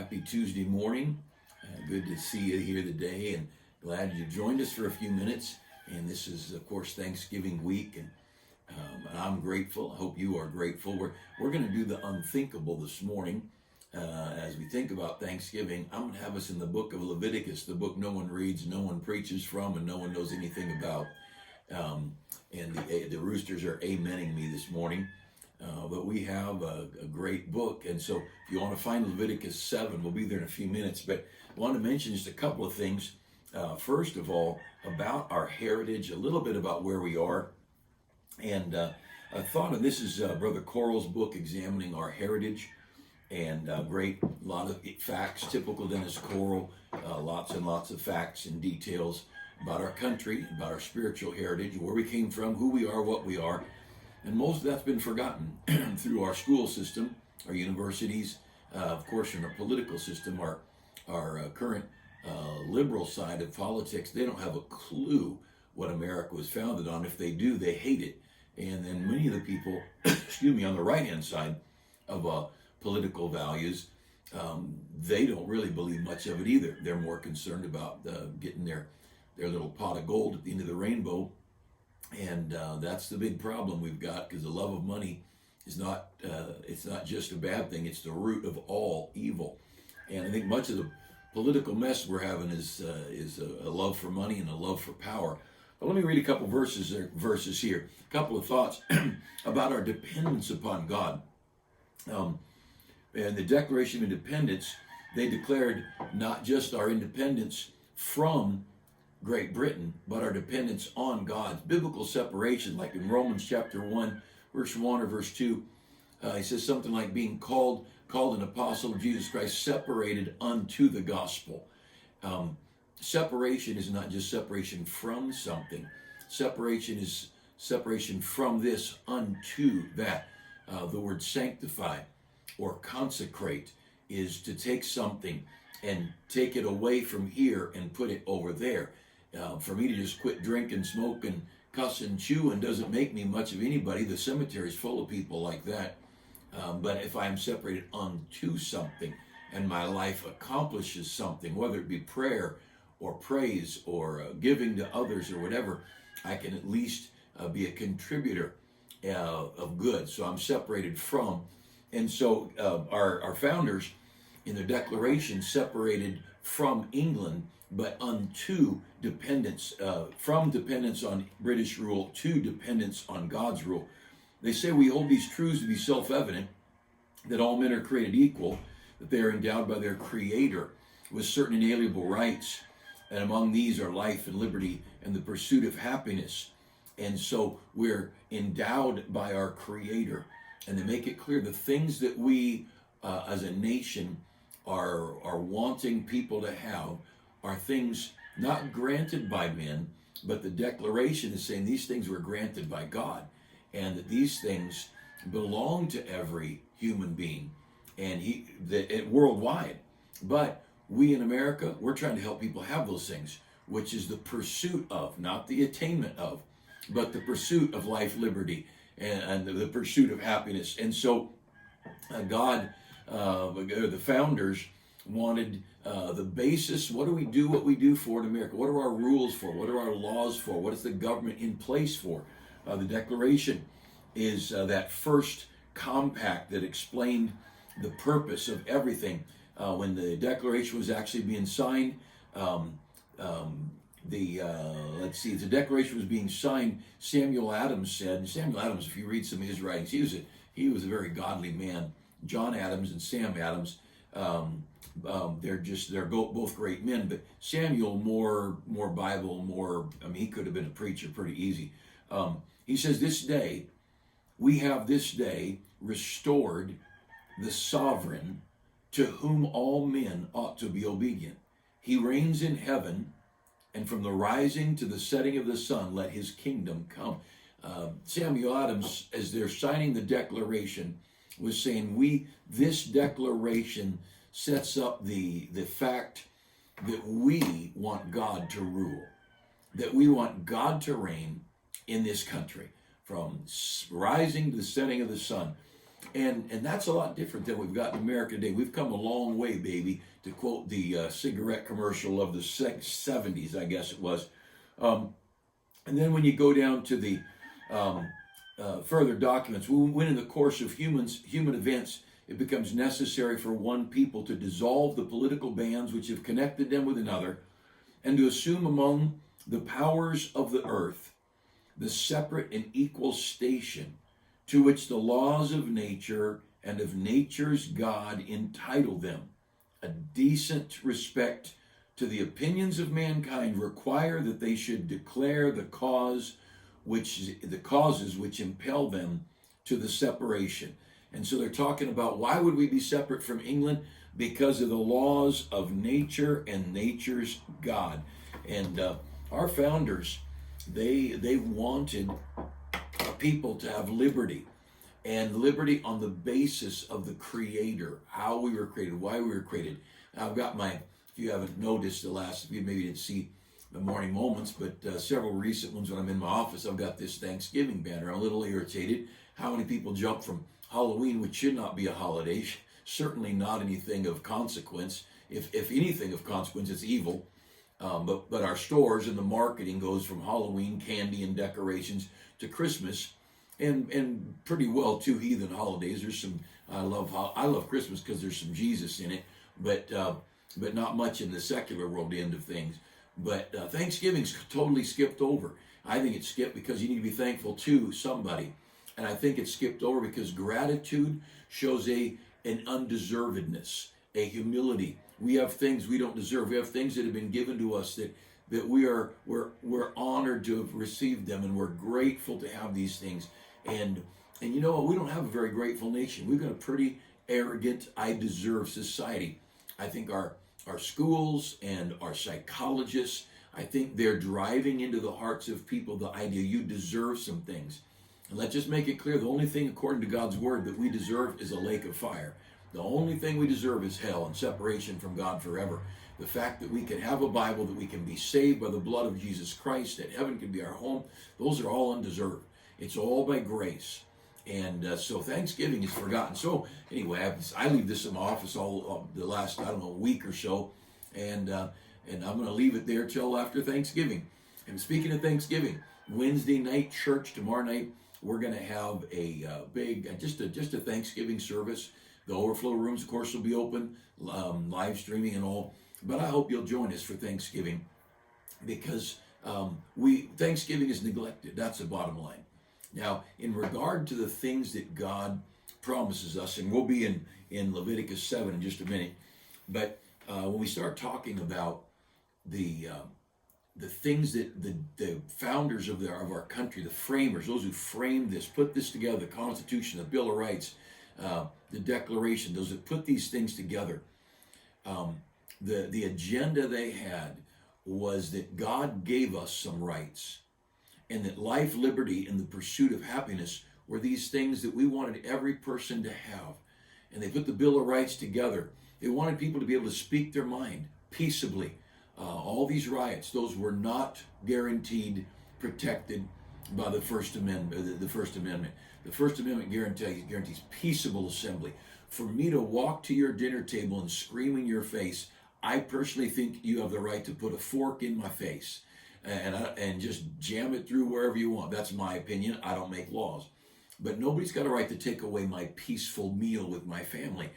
Happy Tuesday morning. Good to see you here today, and glad you joined us for a few minutes. And this is, of course, Thanksgiving week, and I'm grateful. I hope you are grateful. We're going to do the unthinkable this morning. As we think about Thanksgiving, I'm going to have us in the book of Leviticus, the book no one reads, no one preaches from, and no one knows anything about. And the roosters are amening me this morning. But we have a great book, and so if you want to find Leviticus 7, we'll be there in a few minutes, but I want to mention just a couple of things. First of all, about our heritage, a little bit about where we are, and I thought, and this is Brother Coral's book, Examining Our Heritage, and great, a lot of facts, typical Dennis Coral, lots and lots of facts and details about our country, about our spiritual heritage, where we came from, who we are, what we are. And most of that's been forgotten through our school system, our universities, of course, in our political system, our current liberal side of politics. They don't have a clue what America was founded on. If they do, they hate it. And then many of the people, on the right-hand side of political values, they don't really believe much of it either. They're more concerned about getting their little pot of gold at the end of the rainbow. And that's the big problem we've got, because the love of money is not, it's not just a bad thing, it's the root of all evil. And I think much of the political mess we're having is a love for money and a love for power. But let me read a couple verses here, a couple of thoughts about our dependence upon God. And the Declaration of Independence, they declared not just our independence from Great Britain, but our dependence on God's biblical separation, like in Romans chapter 1, verse 1 or verse 2, he says something like being called an apostle of Jesus Christ, separated unto the gospel. Separation is not just separation from something. Separation is separation from this unto that. The word sanctify or consecrate is to take something and take it away from here and put it over there. For me to just quit drinking, smoking, cussing, chewing doesn't make me much of anybody. The cemetery is full of people like that. But if I am separated unto something and my life accomplishes something, whether it be prayer or praise or giving to others or whatever, I can at least be a contributor of good. So I'm separated from. And so our founders in their declaration separated from England, but unto dependence, from dependence on British rule to dependence on God's rule. They say we hold these truths to be self-evident, that all men are created equal, that they are endowed by their Creator with certain inalienable rights, and among these are life and liberty and the pursuit of happiness. And so we're endowed by our Creator. And they make it clear the things that we as a nation are wanting people to have are things not granted by men, but the Declaration is saying these things were granted by God, and that these things belong to every human being, and worldwide. But we in America, we're trying to help people have those things, which is the pursuit of, not the attainment of, but the pursuit of life, liberty, and the pursuit of happiness. And so God, the founders, wanted the basis. What do we do what we do for in America? What are our rules for? What are our laws for? What is the government in place for? The Declaration is that first compact that explained the purpose of everything. When the Declaration was actually being signed, the Declaration was being signed, Samuel Adams said, and Samuel Adams, if you read some of his writings, he was a very godly man. John Adams and Sam Adams, they're both great men, but Samuel more Bible, he could have been a preacher pretty easy. He says, we have this day restored the sovereign to whom all men ought to be obedient. He reigns in heaven, and from the rising to the setting of the sun, let his kingdom come. Samuel Adams, as they're signing the Declaration, was saying, this Declaration sets up the fact that we want God to rule, that we want God to reign in this country, from rising to the setting of the sun. And that's a lot different than we've got in America today. We've come a long way, baby, to quote the cigarette commercial of the 70s, I guess it was. And then when you go down to the further documents, when in the course of human events, it becomes necessary for one people to dissolve the political bands which have connected them with another, and to assume among the powers of the earth the separate and equal station to which the laws of nature and of nature's God entitle them. A decent respect to the opinions of mankind require that they should declare the causes which impel them to the separation. And so they're talking about, why would we be separate from England? Because of the laws of nature and nature's God. And our founders, they wanted people to have liberty, and liberty on the basis of the Creator, how we were created, why we were created. I've got if you haven't noticed if you maybe didn't see the morning moments, but several recent ones when I'm in my office, I've got this Thanksgiving banner. I'm a little irritated how many people jump from Halloween, which should not be a holiday, certainly not anything of consequence. If anything of consequence, it's evil. But our stores and the marketing goes from Halloween candy and decorations to Christmas, and pretty well two heathen holidays. There's some I love Christmas because there's some Jesus in it, but not much in the secular world end of things. But Thanksgiving's totally skipped over. I think it's skipped because you need to be thankful to somebody, and I think it's skipped over because gratitude shows an undeservedness, a humility. We have things we don't deserve. We have things that have been given to us that we're honored to have received them, and we're grateful to have these things. And you know what? We don't have a very grateful nation. We've got a pretty arrogant, I deserve society. I think our schools and our psychologists, I think they're driving into the hearts of people the idea you deserve some things. And let's just make it clear, the only thing according to God's word that we deserve is a lake of fire. The only thing we deserve is hell and separation from God forever. The fact that we can have a Bible, that we can be saved by the blood of Jesus Christ, that heaven can be our home, those are all undeserved. It's all by grace. And so Thanksgiving is forgotten. So anyway, I leave this in my office all the last, week or so. And I'm going to leave it there till after Thanksgiving. And speaking of Thanksgiving, Wednesday night church, tomorrow night, we're going to have a big, just a Thanksgiving service. The overflow rooms, of course, will be open, live streaming and all. But I hope you'll join us for Thanksgiving, because Thanksgiving is neglected. That's the bottom line. Now, in regard to the things that God promises us, and we'll be in Leviticus 7 in just a minute, but when we start talking about the things that the founders of our country, the framers, those who framed this, put this together, the Constitution, the Bill of Rights, the Declaration, those that put these things together, the agenda they had was that God gave us some rights, and that life, liberty, and the pursuit of happiness were these things that we wanted every person to have. And they put the Bill of Rights together. They wanted people to be able to speak their mind peaceably. All these rights, those were not guaranteed, protected by the First Amendment. The First Amendment guarantees peaceable assembly. For me to walk to your dinner table and scream in your face, I personally think you have the right to put a fork in my face and just jam it through wherever you want. That's my opinion. I don't make laws. But nobody's got a right to take away my peaceful meal with my family.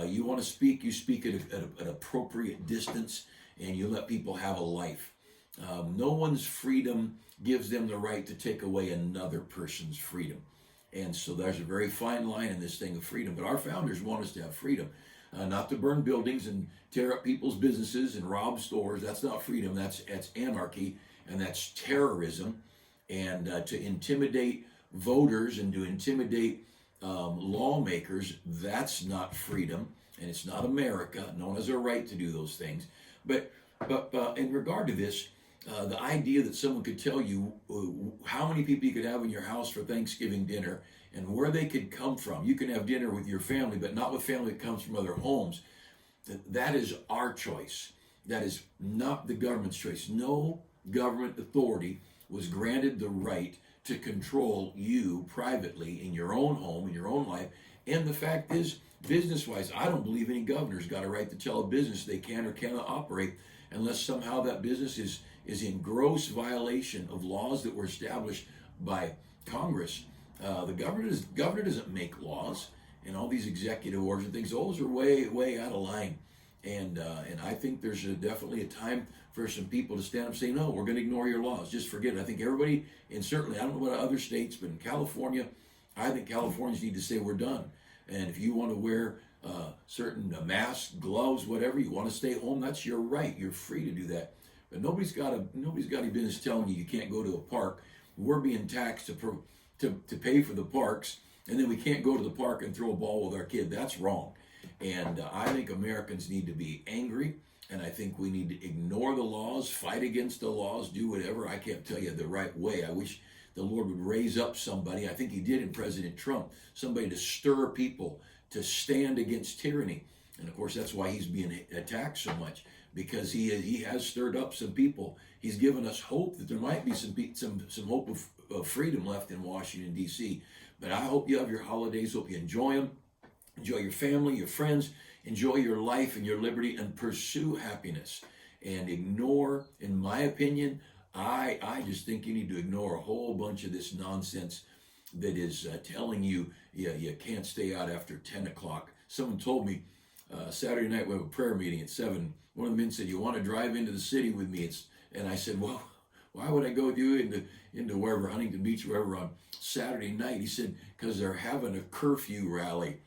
You want to speak, you speak at an appropriate distance, and you let people have a life. No one's freedom gives them the right to take away another person's freedom. And so there's a very fine line in this thing of freedom. But our founders want us to have freedom. Not to burn buildings and tear up people's businesses and rob stores. That's not freedom. That's anarchy, and that's terrorism. And to intimidate voters and to intimidate lawmakers, that's not freedom, and it's not America. No one has a right to do those things. But in regard to this, the idea that someone could tell you how many people you could have in your house for Thanksgiving dinner and where they could come from. You can have dinner with your family, but not with family that comes from other homes. That is our choice. That is not the government's choice. No government authority was granted the right to control you privately in your own home, in your own life, And the fact is, business-wise, I don't believe any governor's got a right to tell a business they can or cannot operate unless somehow that business is in gross violation of laws that were established by Congress. The governor doesn't make laws, and all these executive orders and things. Those are way out of line. And I think there's definitely a time for some people to stand up and say, no, we're going to ignore your laws. Just forget it. I think everybody, and certainly, I don't know about other states, but in California, I think Californians need to say we're done. And if you want to wear certain masks, gloves, whatever, you want to stay home, that's your right. You're free to do that. But nobody's got any business telling you can't go to a park. We're being taxed to pay for the parks, and then we can't go to the park and throw a ball with our kid. That's wrong. And I think Americans need to be angry, and I think we need to ignore the laws, fight against the laws, do whatever. I can't tell you the right way. I wish the Lord would raise up somebody. I think he did in President Trump, somebody to stir people to stand against tyranny. And of course, that's why he's being attacked so much, because he has stirred up some people. He's given us hope that there might be some hope of freedom left in Washington, D.C. But I hope you have your holidays. Hope you enjoy them. Enjoy your family, your friends. Enjoy your life and your liberty, and pursue happiness. And ignore, in my opinion, I just think you need to ignore a whole bunch of this nonsense that is telling you you can't stay out after 10 o'clock. Someone told me Saturday night we have a prayer meeting at 7. One of the men said, you want to drive into the city with me? And I said, well, why would I go with you into wherever, Huntington Beach, wherever, on Saturday night? He said, because they're having a curfew rally.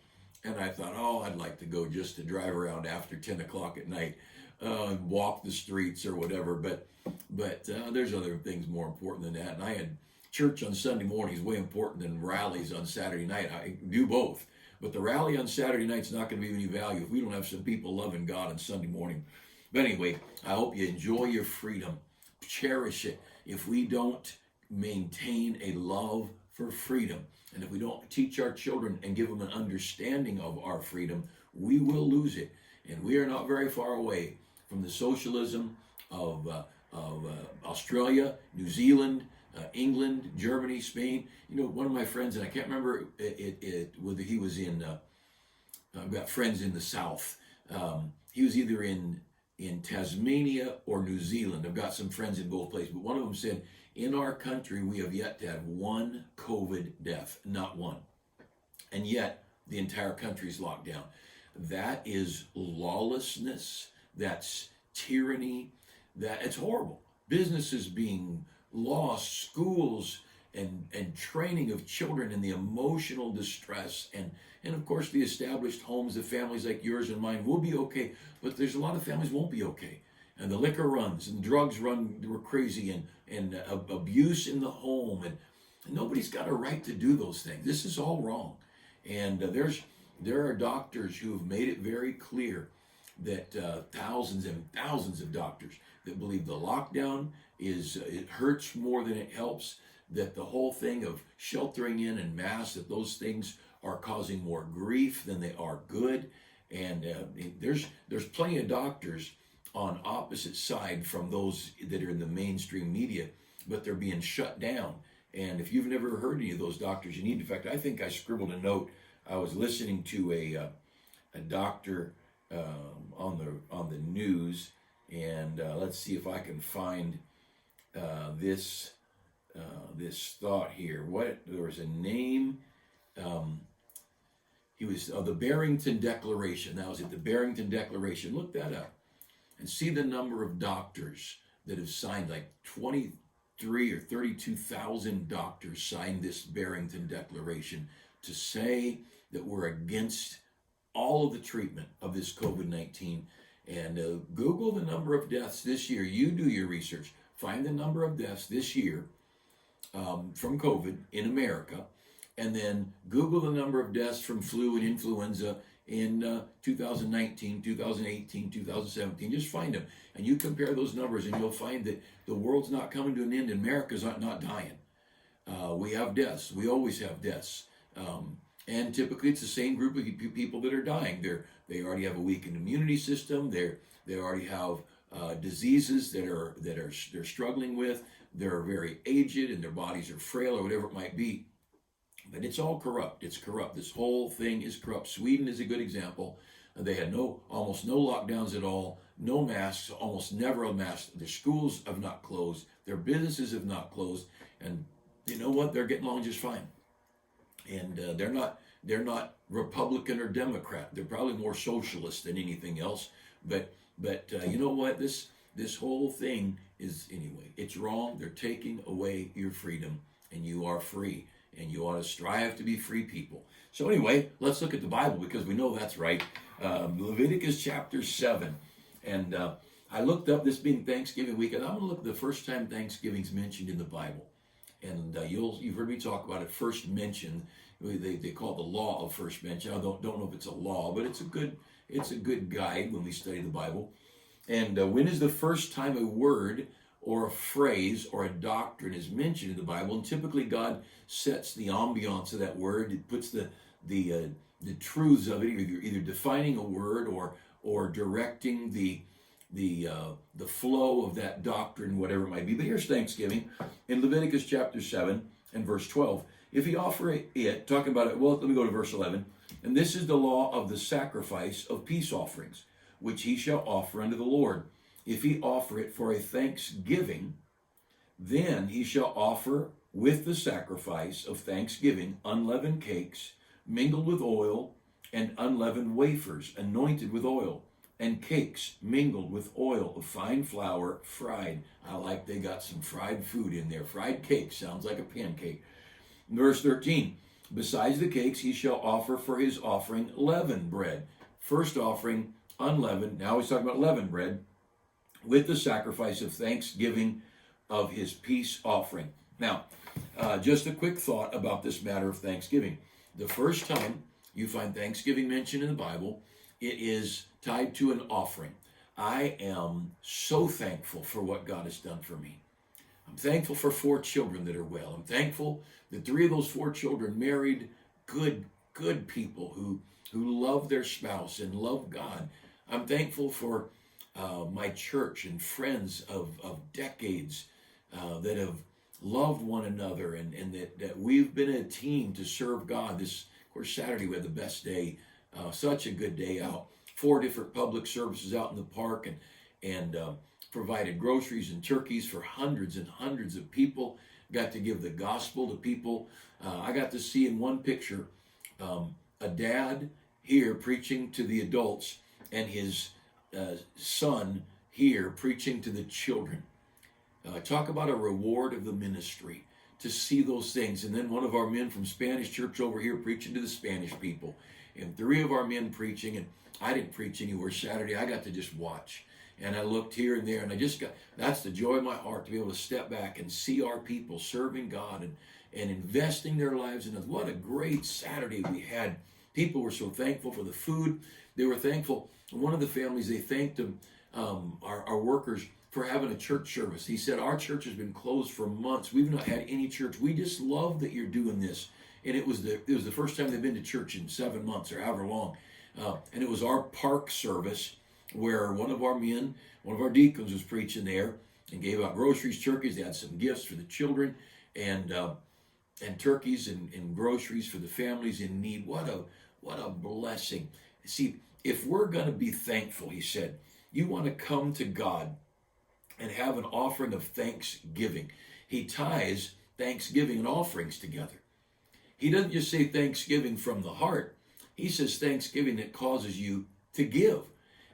And I thought, I'd like to go just to drive around after 10 o'clock at night, walk the streets or whatever. But there's other things more important than that. And I had church on Sunday morning is way important than rallies on Saturday night. I do both. But the rally on Saturday night's not going to be of any value if we don't have some people loving God on Sunday morning. But anyway, I hope you enjoy your freedom. Cherish it. If we don't maintain a love for freedom, and if we don't teach our children and give them an understanding of our freedom, we will lose it. And we are not very far away from the socialism of Australia, New Zealand, England, Germany, Spain. You know, one of my friends, and I can't remember whether he was in, I've got friends in the South. He was either in Tasmania or New Zealand. I've got some friends in both places, but one of them said, in our country, we have yet to have one COVID death, not one. And yet, the entire country is locked down. That is lawlessness. That's tyranny. It's horrible. Businesses being lost, schools and training of children, and the emotional distress, and of course the established homes, the families like yours and mine will be okay, but there's a lot of families won't be okay. And the liquor runs, and drugs were crazy, and abuse in the home, and nobody's got a right to do those things. This is all wrong. And there are doctors who have made it very clear that thousands and thousands of doctors that believe the lockdown it hurts more than it helps, that the whole thing of sheltering in and masks, that those things are causing more grief than they are good. And there's plenty of doctors on opposite side from those that are in the mainstream media, but they're being shut down. And if you've never heard any of those doctors, you need. In fact, I think I scribbled a note. I was listening to a doctor on the news, and let's see if I can find this thought here. There was a name. He was the Barrington Declaration. That was it, the Barrington Declaration. Look that up and see the number of doctors that have signed. Like 23 or 32,000 doctors signed this Barrington Declaration to say that we're against all of the treatment of this COVID-19. And Google the number of deaths this year. You do your research. Find the number of deaths this year from COVID in America, and then Google the number of deaths from flu and influenza in 2019, 2018, 2017. Just find them, and you compare those numbers, and you'll find that the world's not coming to an end. America's not dying. We have deaths. We always have deaths. And typically it's the same group of people that are dying. They already have a weakened immunity system. They already have diseases that they're struggling with. They're very aged and their bodies are frail or whatever it might be. But it's all corrupt. It's corrupt. This whole thing is corrupt. Sweden is a good example. They had almost no lockdowns at all, no masks, almost never a mask. Their schools have not closed. Their businesses have not closed. And you know what? They're getting along just fine. And they're not Republican or Democrat. They're probably more socialist than anything else. But you know what? This whole thing is, anyway, it's wrong. They're taking away your freedom, and you are free. And you ought to strive to be free people. So anyway, let's look at the Bible, because we know that's right. Leviticus chapter 7. And I looked up, this being Thanksgiving week, and I'm going to look at the first time Thanksgiving's mentioned in the Bible. And you've heard me talk about it, first mention. They call it the law of first mention. I don't know if it's a law, but it's a good guide when we study the Bible. And when is the first time a word or a phrase or a doctrine is mentioned in the Bible? And typically God sets the ambiance of that word. It puts the truths of it, either defining a word or directing the flow of that doctrine, whatever it might be. But here's Thanksgiving in Leviticus chapter 7 and verse 12. If he offer it, talking about it, well, let me go to verse 11. And this is the law of the sacrifice of peace offerings, which he shall offer unto the Lord. If he offer it for a thanksgiving, then he shall offer with the sacrifice of thanksgiving unleavened cakes, mingled with oil, and unleavened wafers, anointed with oil, and cakes mingled with oil of fine flour, fried. I like they got some fried food in there. Fried cake sounds like a pancake. Verse 13, besides the cakes he shall offer for his offering leavened bread. First offering, unleavened. Now he's talking about leavened bread, with the sacrifice of thanksgiving of his peace offering. Now, just a quick thought about this matter of Thanksgiving. The first time you find Thanksgiving mentioned in the Bible, it is tied to an offering. I am so thankful for what God has done for me. I'm thankful for 4 children that are well. I'm thankful that 3 of those 4 children married good people who love their spouse and love God. I'm thankful for my church and friends of decades that have loved one another, and that we've been a team to serve God. Of course, Saturday we had the best day, such a good day out. 4 different public services out in the park, and provided groceries and turkeys for hundreds and hundreds of people. Got to give the gospel to people. I got to see in one picture a dad here preaching to the adults, and his son here preaching to the children. Talk about a reward of the ministry to see those things. And then one of our men from Spanish church over here preaching to the Spanish people, and 3 of our men preaching. And I didn't preach anywhere Saturday. I got to just watch, and I looked here and there, and that's the joy of my heart, to be able to step back and see our people serving God and investing their lives in us. What a great Saturday we had. People were so thankful for the food. They were thankful. One of the families, they thanked them, our workers, for having a church service. He said, our church has been closed for months. We've not had any church. We just love that you're doing this. And it was the first time they've been to church in 7 months or however long. And it was our park service where one of our deacons was preaching there and gave out groceries, turkeys. They had some gifts for the children, and turkeys and groceries for the families in need. What a blessing. See, if we're going to be thankful, he said, you want to come to God and have an offering of thanksgiving. He ties thanksgiving and offerings together. He doesn't just say thanksgiving from the heart. He says thanksgiving that causes you to give,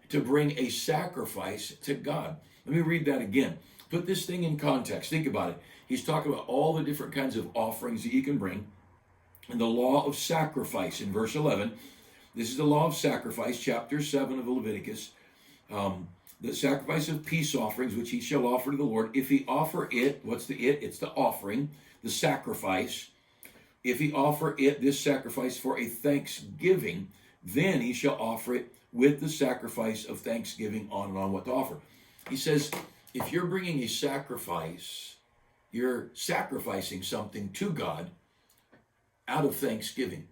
to bring a sacrifice to God. Let me read that again. Put this thing in context. Think about it. He's talking about all the different kinds of offerings that you can bring, and the law of sacrifice in verse 11. This is the law of sacrifice, chapter 7 of Leviticus. The sacrifice of peace offerings, which he shall offer to the Lord. If he offer it, what's the it? It's the offering, the sacrifice. If he offer it, this sacrifice, for a thanksgiving, then he shall offer it with the sacrifice of thanksgiving, on and on what to offer. He says, if you're bringing a sacrifice, you're sacrificing something to God out of thanksgiving.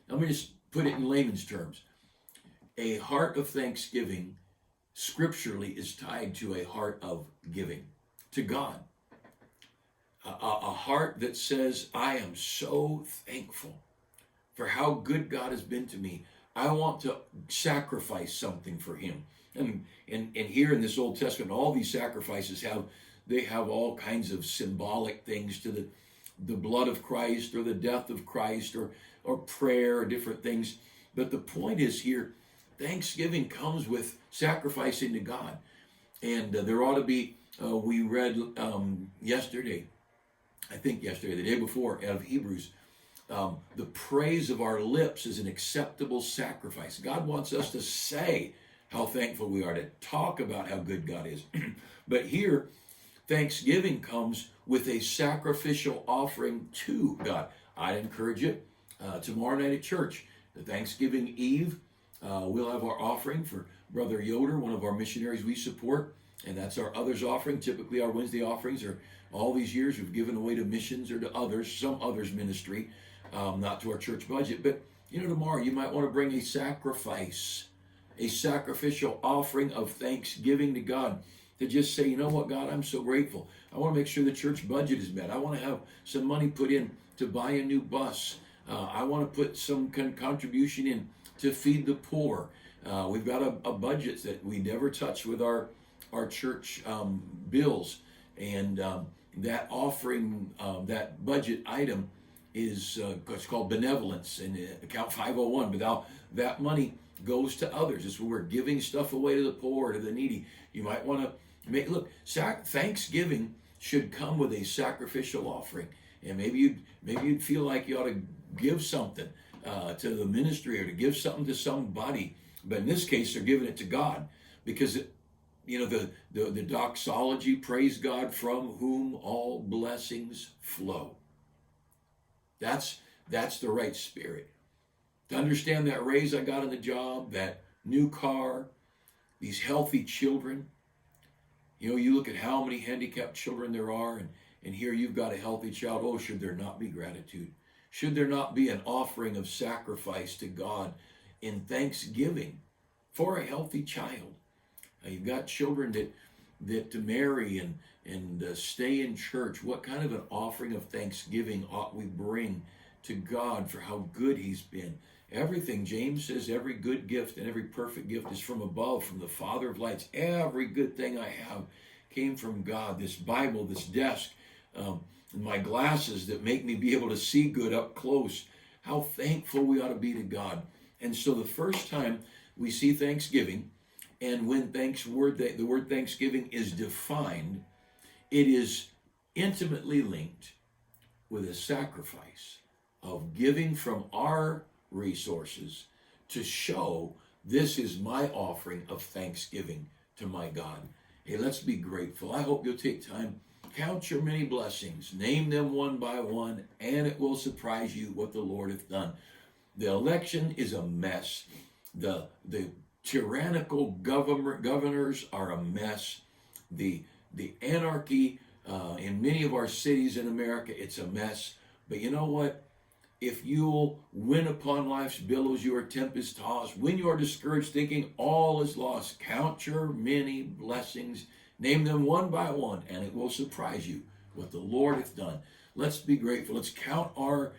Let me just put it in layman's terms. A heart of thanksgiving scripturally is tied to a heart of giving to God. a heart that says, I am so thankful for how good God has been to me. I want to sacrifice something for him. And here in this Old Testament, all these sacrifices have all kinds of symbolic things to the blood of Christ or the death of Christ or prayer or different things. But the point is here, thanksgiving comes with sacrificing to God. And there ought to be, we read yesterday, the day before, out of Hebrews, the praise of our lips is an acceptable sacrifice. God wants us to say how thankful we are, to talk about how good God is. But here, thanksgiving comes with a sacrificial offering to God. I'd encourage you, tomorrow night at church, the Thanksgiving Eve, we'll have our offering for Brother Yoder, one of our missionaries we support, and that's our others offering. Typically our Wednesday offerings are, all these years we've given away to missions or to others, some others ministry, not to our church budget. But tomorrow you might want to bring a sacrifice, a sacrificial offering of thanksgiving to God, to just say, you know what, God, I'm so grateful. I want to make sure the church budget is met. I want to have some money put in to buy a new bus. I want to put some contribution in to feed the poor. We've got a budget that we never touch with our church bills. And that offering, that budget item is it's called benevolence in account 501. But that money goes to others. It's when we're giving stuff away to the poor, to the needy. You might want to Thanksgiving should come with a sacrificial offering. And maybe you'd feel like you ought to give something to the ministry or to give something to somebody. But in this case, they're giving it to God, because the doxology, praise God from whom all blessings flow. That's the right spirit. To understand that raise I got on the job, that new car, these healthy children. You look at how many handicapped children there are, and here you've got a healthy child. Oh, should there not be gratitude? Should there not be an offering of sacrifice to God in thanksgiving for a healthy child? You've got children that to marry and stay in church. What kind of an offering of thanksgiving ought we bring to God for how good he's been? Everything, James says, every good gift and every perfect gift is from above, from the Father of lights. Every good thing I have came from God. This Bible, this desk, my glasses that make me be able to see good up close. How thankful we ought to be to God. And so the first time we see thanksgiving, and when the word thanksgiving is defined, it is intimately linked with a sacrifice of giving from our resources to show this is my offering of thanksgiving to my God. Hey, let's be grateful. I hope you'll take time, count your many blessings, name them one by one, and it will surprise you what the Lord hath done. The election is a mess. The tyrannical governors are a mess. The anarchy in many of our cities in America, it's a mess. But you know what? If you'll win upon life's billows, you are tempest tossed. When you are discouraged, thinking all is lost, count your many blessings, name them one by one, and it will surprise you what the Lord hath done. Let's be grateful. Let's count our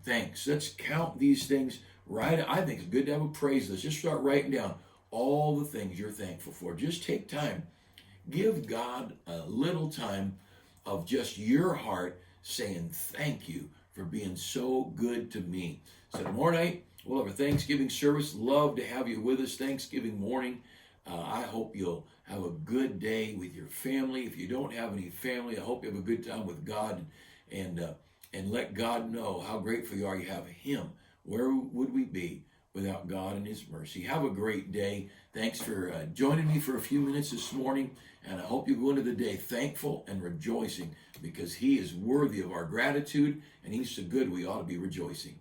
thanks. Let's count these things. Right? I think it's good to have a praise list. Just start writing down all the things you're thankful for. Just take time. Give God a little time of just your heart saying thank you for being so good to me. So tomorrow night, we'll have a Thanksgiving service. Love to have you with us Thanksgiving morning. I hope you'll have a good day with your family. If you don't have any family, I hope you have a good time with God, and let God know how grateful you are you have him. Where would we be without God and his mercy? Have a great day. Thanks for joining me for a few minutes this morning, and I hope you go into the day thankful and rejoicing, because he is worthy of our gratitude, and he's so good we ought to be rejoicing.